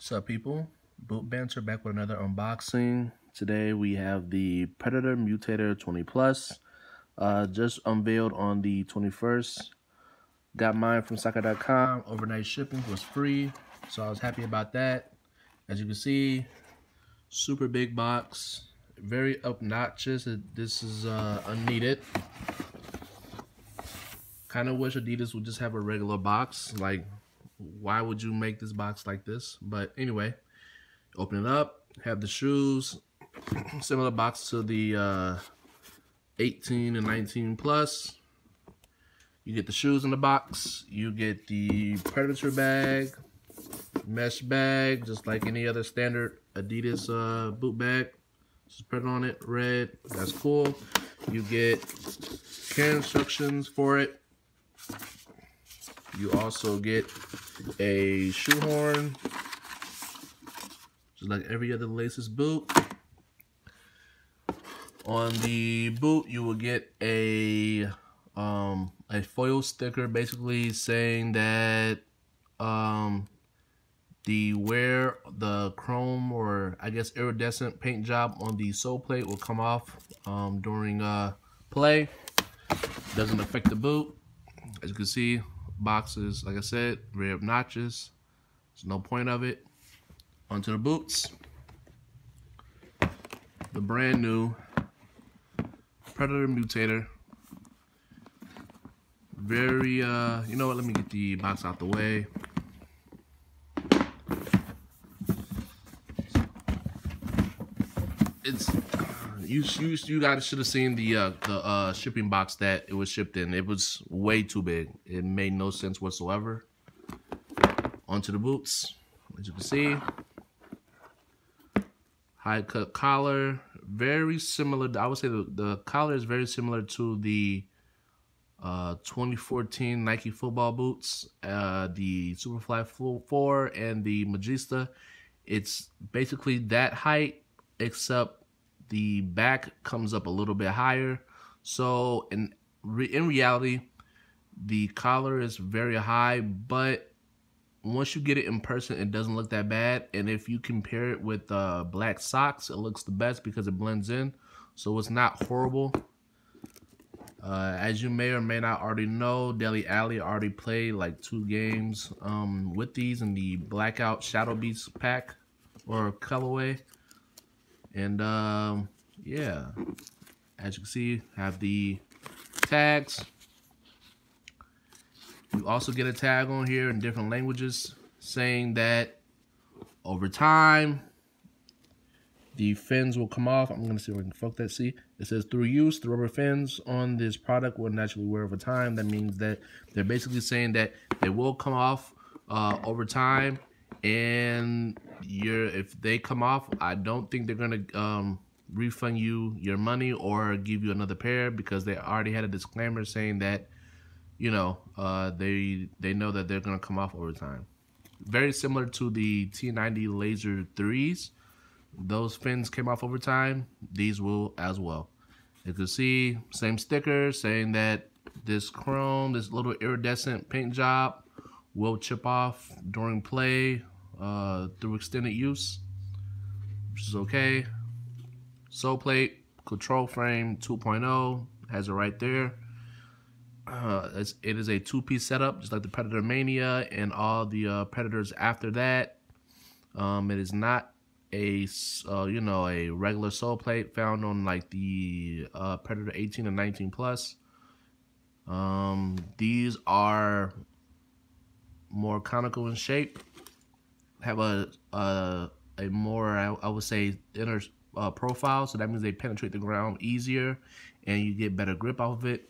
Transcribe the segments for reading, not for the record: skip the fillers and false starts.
What's up, people? Boot Banter back with another unboxing. Today we have the Predator Mutator 20 Plus. Just unveiled on the 21st. Got mine from soccer.com. Overnight shipping was free, so I was happy about that. As you can see, super big box, very obnoxious. This is unneeded. Kind of wish Adidas would just have a regular box. Like, why would you make this box like this? But anyway, open it up, have the shoes, similar box to the 18 and 19 plus. You get the shoes in the box, you get the Predator bag, mesh bag, just like any other standard Adidas boot bag. Just Predator on it, red, that's cool. You get care instructions for it. You also get a shoehorn, just like every other laces boot. On the boot, you will get a foil sticker, basically saying that the chrome, or I guess iridescent paint job on the sole plate will come off during play. Doesn't affect the boot. As you can see, boxes, like I said, very obnoxious. There's no point of it. Onto the boots. The brand new Predator Mutator. Very, you know what, let me get the box out the way. It's, you guys should have seen the shipping box that it was shipped in. It was way too big. It made no sense whatsoever. Onto the boots. As you can see, high cut collar, very similar. I would say the collar is very similar to the 2014 Nike football boots, the Superfly 4 and the Magista. It's basically that height, except the back comes up a little bit higher. So in reality, the collar is very high, but once you get it in person, it doesn't look that bad. And if you compare it with black socks, it looks the best because it blends in. So it's not horrible. As you may or may not already know, Dele Alli already played like 2 games with these in the Blackout Shadow Beast pack or colorway. And yeah, as you can see, have the tags. You also get a tag on here in different languages saying that over time, the fins will come off. I'm going to see if I can focus that. See, it says through use, the rubber fins on this product will naturally wear over time. That means that they're basically saying that they will come off over time. And if they come off, I don't think they're going to refund you your money or give you another pair, because they already had a disclaimer saying that, you know, they know that they're going to come off over time. Very similar to the T90 Laser 3s. Those fins came off over time. These will as well. You can see, same sticker saying that this chrome, this little iridescent paint job will chip off during play through extended use, which is okay. Soleplate control frame 2.0 has it right there. It is a 2-piece setup, just like the Predator Mania and all the Predators after that. It is not a you know, a regular sole plate found on like the Predator 18 and 19 plus. These are more conical in shape, have a more, I would say, thinner profile, so that means they penetrate the ground easier and you get better grip off of it.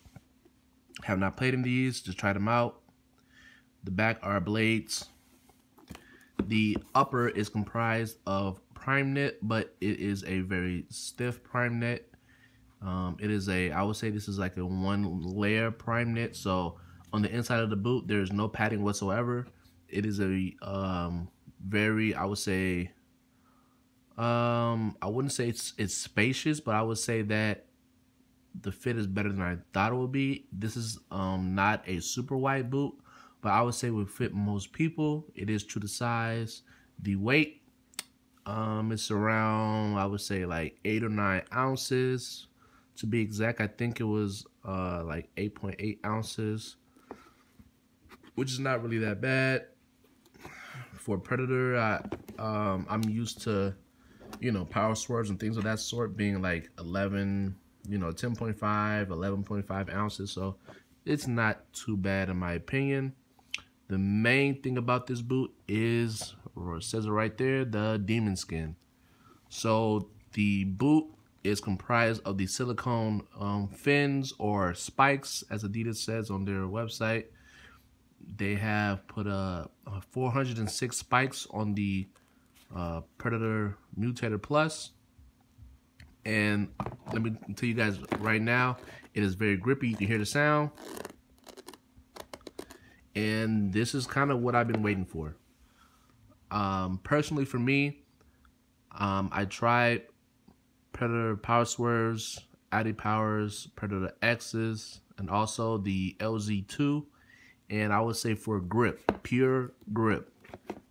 Have not played in these, just tried them out. The back are blades. The upper is comprised of prime knit, but it is a very stiff prime knit. It is I would say this is like a 1-layer prime knit. So on the inside of the boot, there is no padding whatsoever. It is a very, I would say, I wouldn't say it's spacious, but I would say that the fit is better than I thought it would be. This is not a super wide boot, but I would say would fit most people. It is true to size, The weight, it's around, I would say, like 8 or 9 ounces. To be exact, I think it was like 8.8 ounces, which is not really that bad. For Predator, I'm used to, power swerves and things of that sort being like 11, 10.5, 11.5 ounces. So it's not too bad in my opinion. The main thing about this boot is, or it says it right there, the demon skin. So the boot is comprised of the silicone fins or spikes, as Adidas says on their website. They have put 406 spikes on the Predator Mutator Plus. And let me tell you guys right now, it is very grippy. You can hear the sound. And this is kind of what I've been waiting for. Personally for me, I tried Predator Power Swerves, Adi Powers, Predator X's, and also the LZ2. And I would say for grip, pure grip,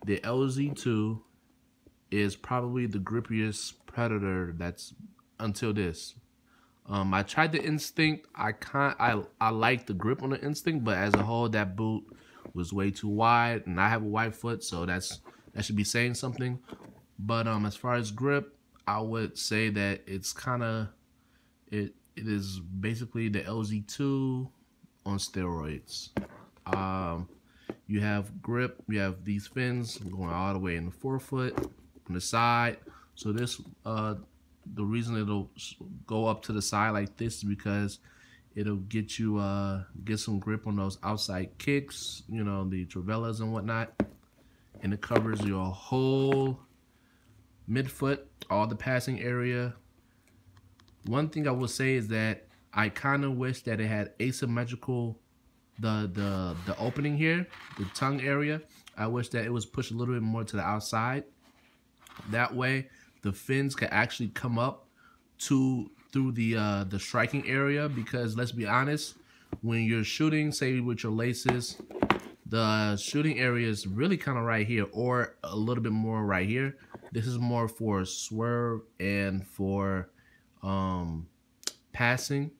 the LZ2 is probably the grippiest Predator that's until this. I tried the Instinct. I like the grip on the Instinct, but as a whole, that boot was way too wide, and I have a wide foot, so that should be saying something. But as far as grip, I would say that it's it is basically the LZ2 on steroids. You have grip, you have these fins going all the way in the forefoot, on the side. So this, the reason it'll go up to the side like this is because it'll get you, get some grip on those outside kicks, the travellas and whatnot. And it covers your whole midfoot, all the passing area. One thing I will say is that I kind of wish that it had asymmetrical, the opening here, the tongue area. I wish that it was pushed a little bit more to the outside. That way, the fins can actually come up through the striking area, because let's be honest, when you're shooting, say with your laces, the shooting area is really kind of right here, or a little bit more right here. This is more for swerve and for passing.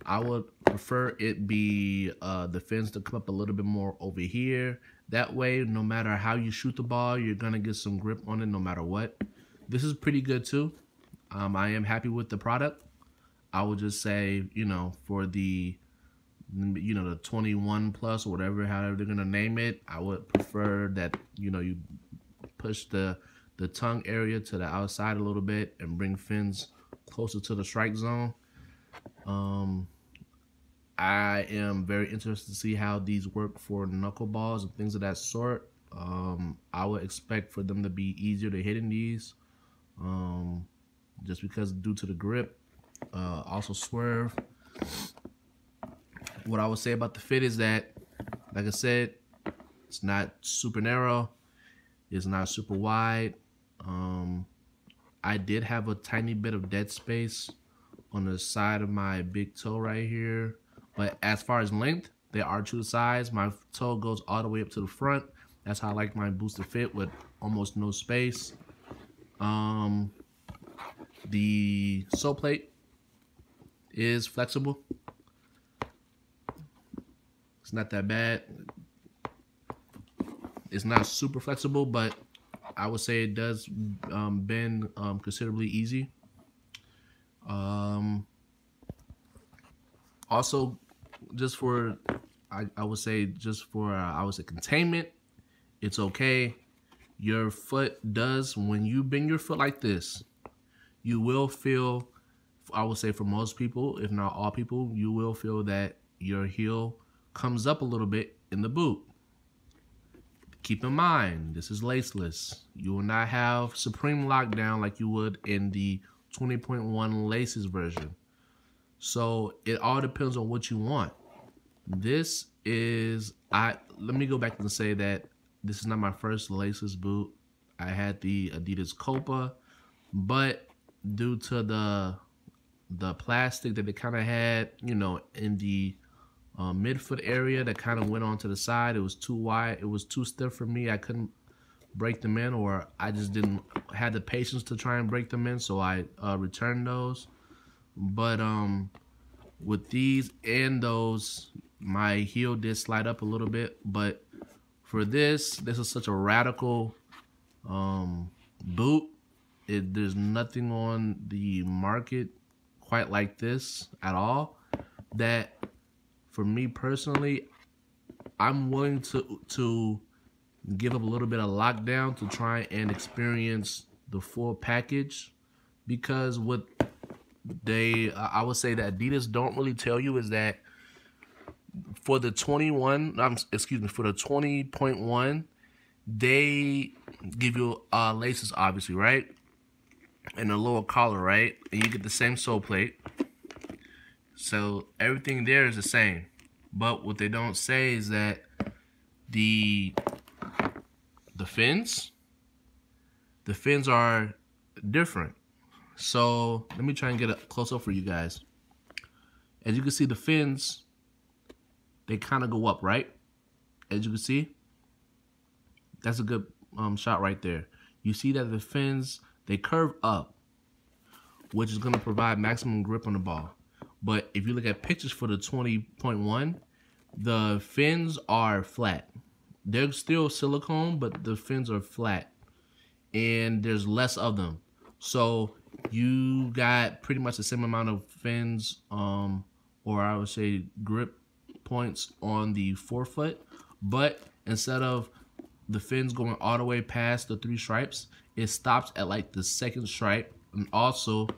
I would prefer it be the fins to come up a little bit more over here. That way, no matter how you shoot the ball, you're gonna get some grip on it no matter what. This is pretty good too. I am happy with the product. I would just say, for the, the 21 plus or whatever, however they're gonna name it, I would prefer that, you push the tongue area to the outside a little bit and bring fins closer to the strike zone. I am very interested to see how these work for knuckleballs and things of that sort. I would expect for them to be easier to hit in these, just because due to the grip. Also swerve. What I would say about the fit is that, like I said, it's not super narrow. It's not super wide. I did have a tiny bit of dead space on the side of my big toe right here. But as far as length, they are true to size. My toe goes all the way up to the front. That's how I like my boots to fit, with almost no space. The sole plate is flexible. It's not that bad. It's not super flexible, but I would say it does bend considerably easy. Also, just for, I would say, just for, containment, it's okay. Your foot does, when you bend your foot like this, you will feel, I would say for most people, if not all people, you will feel that your heel comes up a little bit in the boot. Keep in mind, this is laceless. You will not have supreme lockdown like you would in the 20.1 laces version. So it all depends on what you want. This is, let me go back and say that this is not my first laceless boot. I had the Adidas Copa, but due to the plastic that they kind of had, in the midfoot area that kind of went on to the side, it was too wide. It was too stiff for me. I couldn't break them in, or I just didn't have the patience to try and break them in, so I returned those. But with these and those, my heel did slide up a little bit. But for this is such a radical boot. There's nothing on the market quite like this at all, that for me personally, I'm willing to give up a little bit of lockdown to try and experience the full package. Because what I would say that Adidas don't really tell you is that for the 20.1, they give you laces, obviously, right? And a lower collar, right? And you get the same sole plate. So everything there is the same. But what they don't say is that the fins are different. So let me try and get a close up for you guys. As you can see, the fins, they kind of go up, right? As you can see, that's a good shot right there. You see that the fins, they curve up, which is going to provide maximum grip on the ball. But if you look at pictures for the 20.1, the fins are flat. They're still silicone, but the fins are flat, and there's less of them. So you got pretty much the same amount of fins, or I would say grip points on the forefoot, but instead of the fins going all the way past the 3 stripes, it stops at like the 2nd stripe, and also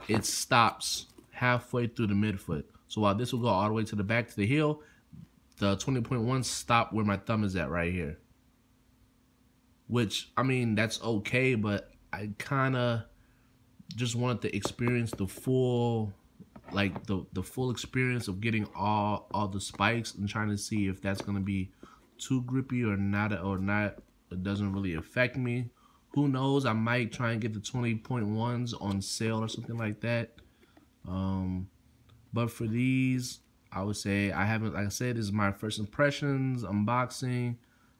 it stops halfway through the midfoot. So while this will go all the way to the back to the heel, the 20.1 stop where my thumb is at right here. Which, I mean, that's okay, but I kind of just wanted to experience the full, like the full experience of getting all the spikes and trying to see if that's gonna be too grippy or not. It doesn't really affect me. Who knows? I might try and get the 20.1s on sale or something like that. But for these, I would say I haven't, like I said, this is my first impressions, unboxing.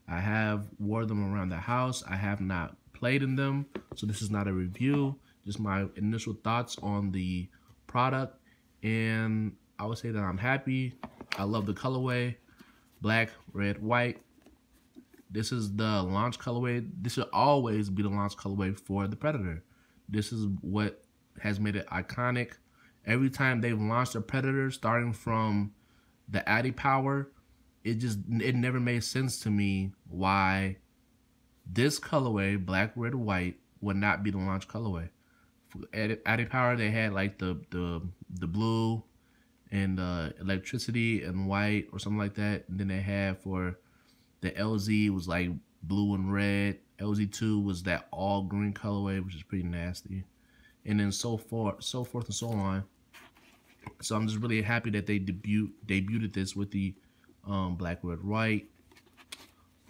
I have wore them around the house. I have not played in them, so this is not a review, just my initial thoughts on the product. And I would say that I'm happy. I love the colorway, black, red, white. This is the launch colorway. This should always be the launch colorway for the Predator. This is what has made it iconic. Every time they've launched a Predator, starting from the Addy Power, it never made sense to me why this colorway, black, red, white, would not be the launch colorway. For Addy Power, they had like the blue and electricity and white or something like that. And then they had for the LZ was like blue and red. LZ2 was that all green colorway, which is pretty nasty. And then so forth and so on. So I'm just really happy that they debuted this with the black, red, white.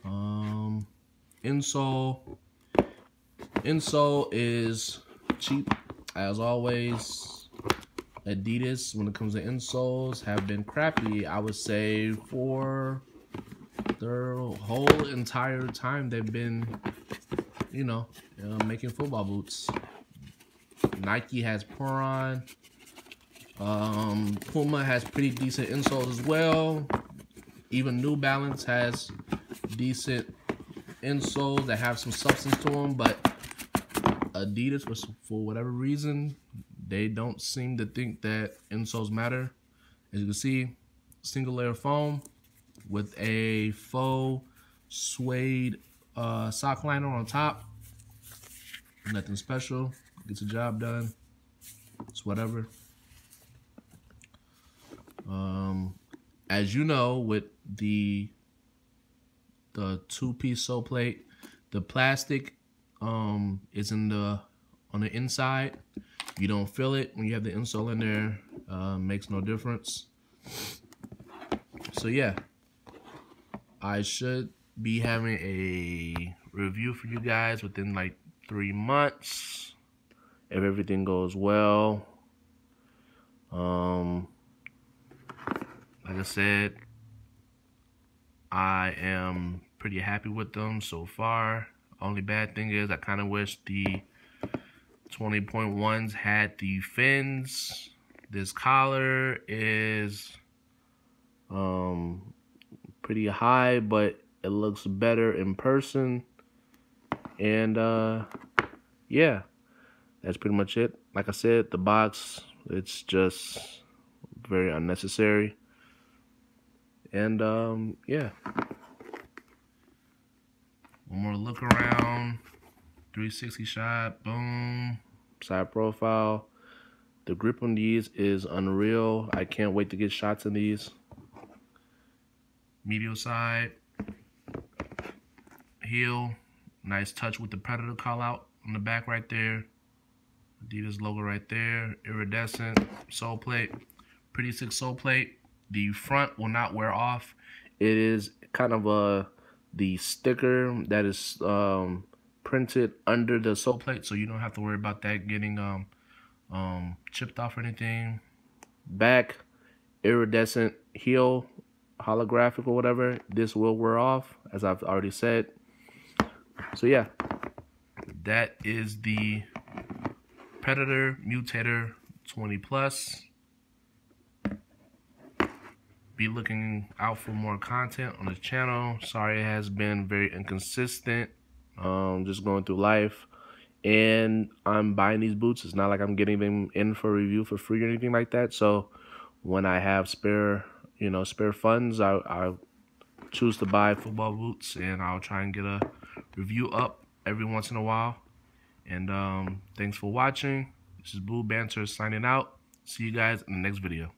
Insole is cheap as always. Adidas, when it comes to insoles, have been crappy, I would say, for their whole entire time they've been, making football boots. Nike has Puron. Puma has pretty decent insoles as well. Even New Balance has decent insoles that have some substance to them, but Adidas, for whatever reason, they don't seem to think that insoles matter. As you can see, single layer foam with a faux suede sock liner on top. Nothing special. Gets the job done. It's whatever. As you know, with the 2-piece sole plate, the plastic is on the inside. You don't feel it when you have the insole in there. Makes no difference. So yeah, I should be having a review for you guys within like 3 months if everything goes well. Like I said, I am pretty happy with them so far. Only bad thing is I kind of wish the 20.1s had the fins. This collar is pretty high, but it looks better in person. And yeah, that's pretty much it. Like I said, the box, it's just very unnecessary. And yeah, one more look around. 360 shot, boom. Side profile. The grip on these is unreal. I can't wait to get shots in these. Medial side, heel, nice touch with the Predator call out on the back right there. Adidas logo right there. Iridescent sole plate, pretty sick sole plate. The front will not wear off. It is kind of the sticker that is printed under the sole plate, so you don't have to worry about that getting chipped off or anything. Back, iridescent heel, holographic or whatever. This will wear off, as I've already said. So yeah, that is the Predator Mutator 20 Plus. Be looking out for more content on the channel. Sorry it has been very inconsistent. Just going through life. And I'm buying these boots. It's not like I'm getting them in for review for free or anything like that. So when I have spare funds, I choose to buy football boots, and I'll try and get a review up every once in a while. And thanks for watching. This is Boo Banter signing out. See you guys in the next video.